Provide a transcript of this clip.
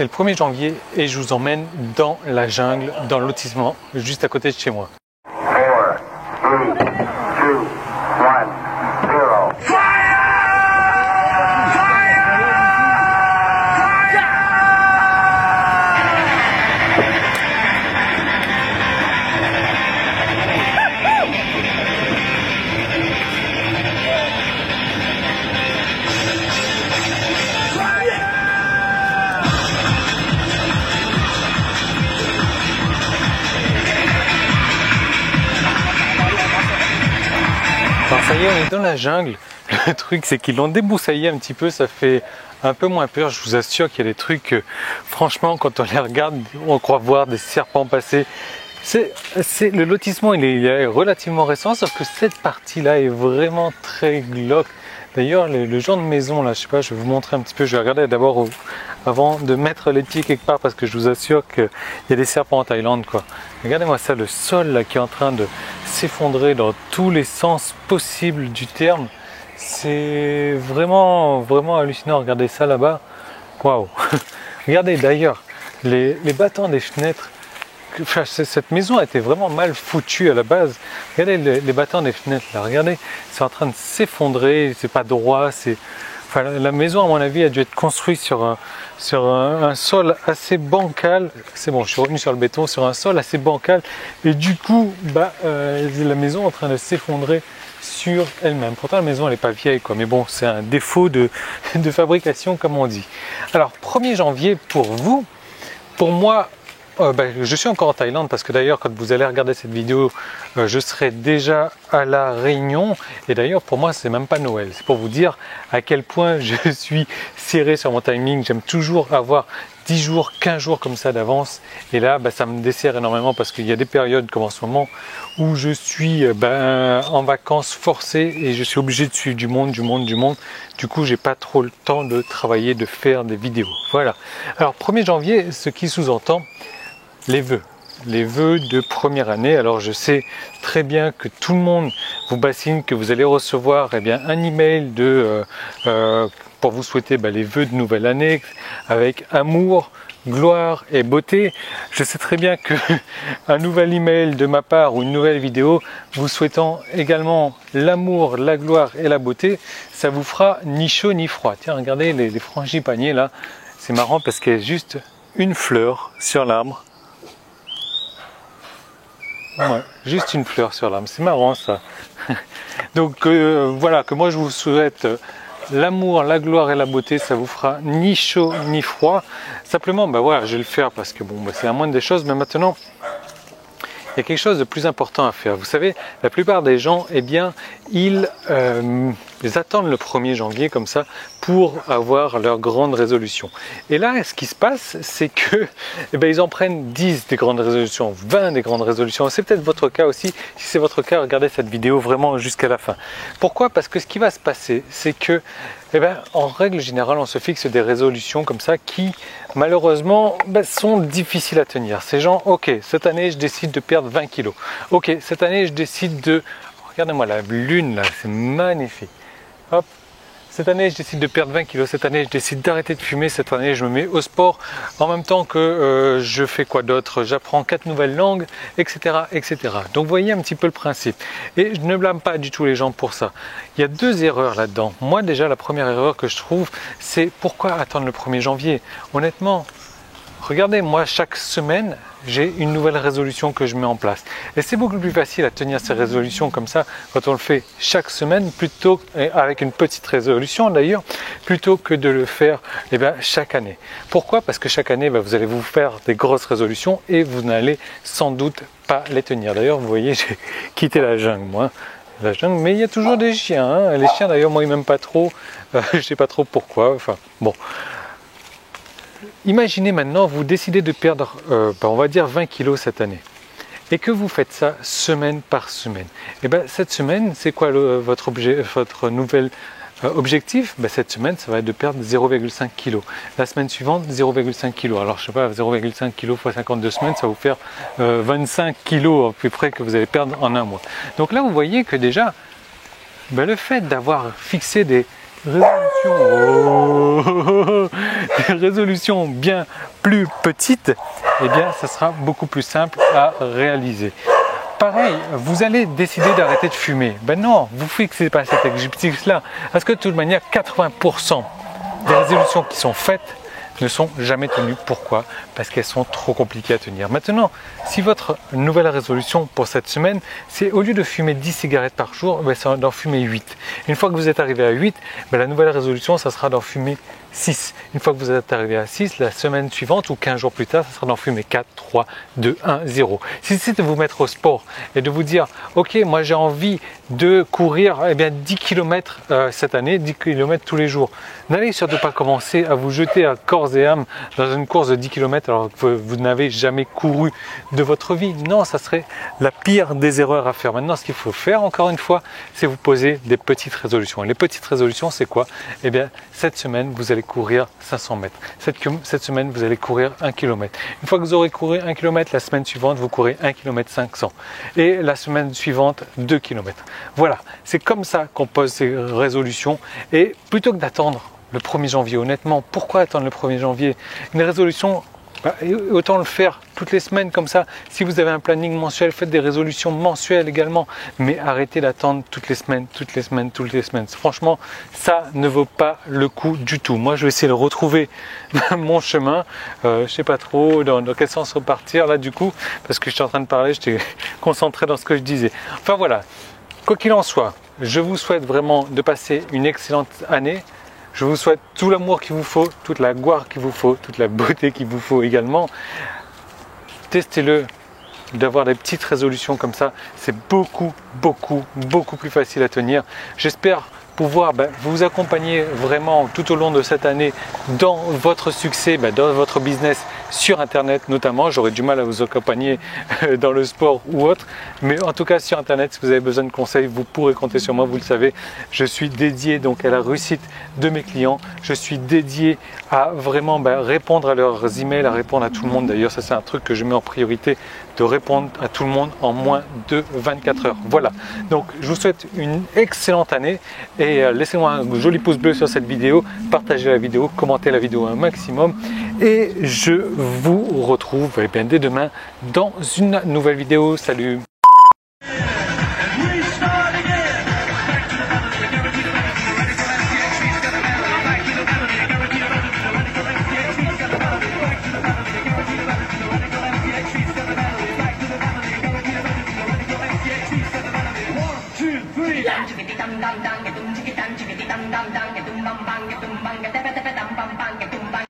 c'est le 1er janvier et je vous emmène dans la jungle, dans le lotissement, juste à côté de chez moi. 4, 3, 2, 1, 0. Alors ça y est, on est dans la jungle. Le truc, c'est qu'ils l'ont débroussaillé un petit peu, ça fait un peu moins peur. Je vous assure qu'il y a des trucs, franchement, quand on les regarde, on croit voir des serpents passer. Le lotissement, il est relativement récent, sauf que cette partie-là est vraiment très glauque. D'ailleurs, le genre de maison, là, je sais pas, je vais vous montrer un petit peu. Je vais regarder d'abord avant de mettre les pieds quelque part, parce que je vous assure qu'il y a des serpents en Thaïlande, quoi. Regardez-moi ça, le sol là, qui est en train de s'effondrer dans tous les sens possibles du terme. C'est vraiment, vraiment hallucinant. Regardez ça là-bas. Waouh! Regardez d'ailleurs les battants des fenêtres. Enfin, cette maison a été vraiment mal foutue à la base. Regardez les battants des fenêtres là. Regardez, c'est en train de s'effondrer. C'est pas droit. Enfin, la maison, à mon avis, a dû être construite sur un sol assez bancal. C'est bon, je suis revenu sur le béton, sur un sol assez bancal. Et du coup, la maison est en train de s'effondrer sur elle-même. Pourtant, la maison, elle n'est pas vieille, quoi. Mais bon, c'est un défaut de fabrication, comme on dit. Alors, 1er janvier, pour vous, pour moi, je suis encore en Thaïlande, parce que d'ailleurs, quand vous allez regarder cette vidéo, je serai déjà à La Réunion. Et d'ailleurs, pour moi, c'est même pas Noël. C'est pour vous dire à quel point je suis serré sur mon timing. J'aime toujours avoir 10 jours, 15 jours comme ça d'avance. Et là, ça me dessert énormément, parce qu'il y a des périodes comme en ce moment où je suis en vacances forcées et je suis obligé de suivre du monde. Du coup, j'ai pas trop le temps de travailler, de faire des vidéos. Voilà. Alors, 1er janvier, ce qui sous-entend les vœux de première année. Alors je sais très bien que tout le monde vous bassine, que vous allez recevoir un email pour vous souhaiter les vœux de nouvelle année avec amour, gloire et beauté. Je sais très bien que un nouvel email de ma part ou une nouvelle vidéo vous souhaitant également l'amour, la gloire et la beauté, ça vous fera ni chaud ni froid. Tiens, regardez les frangipaniers là, c'est marrant parce qu'il y a juste une fleur sur l'arbre. Ouais, juste une fleur sur l'arbre, c'est marrant ça. Donc voilà, que moi je vous souhaite l'amour, la gloire et la beauté, ça vous fera ni chaud ni froid. Simplement, voilà, je vais le faire parce que c'est la moindre des choses, mais maintenant, il y a quelque chose de plus important à faire. Vous savez, la plupart des gens, ils attendent le 1er janvier comme ça pour avoir leur grande résolution. Et là, ce qui se passe, c'est que ils en prennent 10 des grandes résolutions, 20 des grandes résolutions. C'est peut-être votre cas aussi. Si c'est votre cas, regardez cette vidéo vraiment jusqu'à la fin. Pourquoi? Parce que ce qui va se passer, c'est que en règle générale, on se fixe des résolutions comme ça qui, malheureusement, sont difficiles à tenir. Ces gens, ok, cette année, je décide de perdre 20 kilos. Ok, cette année, je décide de... Regardez-moi la lune, là, c'est magnifique. Hop, cette année, je décide de perdre 20 kilos. Cette année, je décide d'arrêter de fumer. Cette année, je me mets au sport. En même temps que je fais quoi d'autre? J'apprends 4 nouvelles langues, etc., etc. Donc, vous voyez un petit peu le principe. Et je ne blâme pas du tout les gens pour ça. Il y a 2 erreurs là-dedans. Moi, déjà, la première erreur que je trouve, c'est pourquoi attendre le 1er janvier? Honnêtement, regardez, moi, chaque semaine, j'ai une nouvelle résolution que je mets en place. Et c'est beaucoup plus facile à tenir ces résolutions comme ça quand on le fait chaque semaine, plutôt avec une petite résolution d'ailleurs, plutôt que de le faire chaque année. Pourquoi? Parce que chaque année, vous allez vous faire des grosses résolutions et vous n'allez sans doute pas les tenir. D'ailleurs, vous voyez, j'ai quitté la jungle, moi. Mais il y a toujours des chiens. Hein. Les chiens, d'ailleurs, moi, ils m'aiment pas trop. Je ne sais pas trop pourquoi. Enfin, bon. Imaginez maintenant, vous décidez de perdre, on va dire 20 kilos cette année. Et que vous faites ça semaine par semaine. Cette semaine, c'est quoi votre nouvel objectif? Cette semaine, ça va être de perdre 0,5 kg. La semaine suivante, 0,5 kg. Alors, je sais pas, 0,5 kg x 52 semaines, ça va vous faire 25 kg à peu près que vous allez perdre en un mois. Donc là, vous voyez que déjà, le fait d'avoir fixé des résolutions, des résolutions bien plus petites, eh bien, ça sera beaucoup plus simple à réaliser. Pareil, vous allez décider d'arrêter de fumer. Ben non, vous ne fixez pas cet objectif-là. Parce que de toute manière, 80% des résolutions qui sont faites ne sont jamais tenues. Pourquoi? Parce qu'elles sont trop compliquées à tenir. Maintenant, si votre nouvelle résolution pour cette semaine, c'est au lieu de fumer 10 cigarettes par jour, ben, c'est d'en fumer 8. Une fois que vous êtes arrivé à 8, ben, la nouvelle résolution, ça sera d'en fumer 6. Une fois que vous êtes arrivé à 6, la semaine suivante ou 15 jours plus tard, ça sera d'en fumer 4, 3, 2, 1, 0. Si c'est de vous mettre au sport et de vous dire, ok, moi j'ai envie de courir eh bien, 10 km cette année, 10 km tous les jours, n'allez surtout pas commencer à vous jeter à corps et âme dans une course de 10 km alors que vous n'avez jamais couru de votre vie. Non, ça serait la pire des erreurs à faire. Maintenant, ce qu'il faut faire, encore une fois, c'est vous poser des petites résolutions. Et les petites résolutions, c'est quoi? Eh bien, cette semaine, vous allez courir 500 mètres. Cette semaine, vous allez courir 1 km. Une fois que vous aurez couru 1 km, la semaine suivante, vous courez 1 km 500. Et la semaine suivante, 2 km. Voilà, c'est comme ça qu'on pose ces résolutions. Et plutôt que d'attendre le 1er janvier, honnêtement, pourquoi attendre le 1er janvier? Une résolution, autant le faire toutes les semaines comme ça. Si vous avez un planning mensuel, faites des résolutions mensuelles également, mais arrêtez d'attendre toutes les semaines. Franchement, ça ne vaut pas le coup du tout. Moi, je vais essayer de retrouver mon chemin. Je sais pas trop dans quel sens repartir là du coup, parce que je suis en train de parler, j'étais concentré dans ce que je disais. Enfin voilà, quoi qu'il en soit, je vous souhaite vraiment de passer une excellente année. Je vous souhaite tout l'amour qu'il vous faut, toute la gloire qu'il vous faut, toute la beauté qu'il vous faut également. Testez-le, d'avoir des petites résolutions comme ça, c'est beaucoup plus facile à tenir. J'espère pouvoir vous accompagner vraiment tout au long de cette année dans votre succès, dans votre business sur Internet notamment. J'aurais du mal à vous accompagner dans le sport ou autre, mais en tout cas sur Internet, si vous avez besoin de conseils, vous pourrez compter sur moi, vous le savez. Je suis dédié donc à la réussite de mes clients. Je suis dédié à vraiment répondre à leurs emails, à répondre à tout le monde. D'ailleurs, ça c'est un truc que je mets en priorité, de répondre à tout le monde en moins de 24 heures. Voilà, donc je vous souhaite une excellente année et laissez-moi un joli pouce bleu sur cette vidéo, partagez la vidéo, commentez la vidéo un maximum et je vous retrouve dès demain dans une nouvelle vidéo. Salut!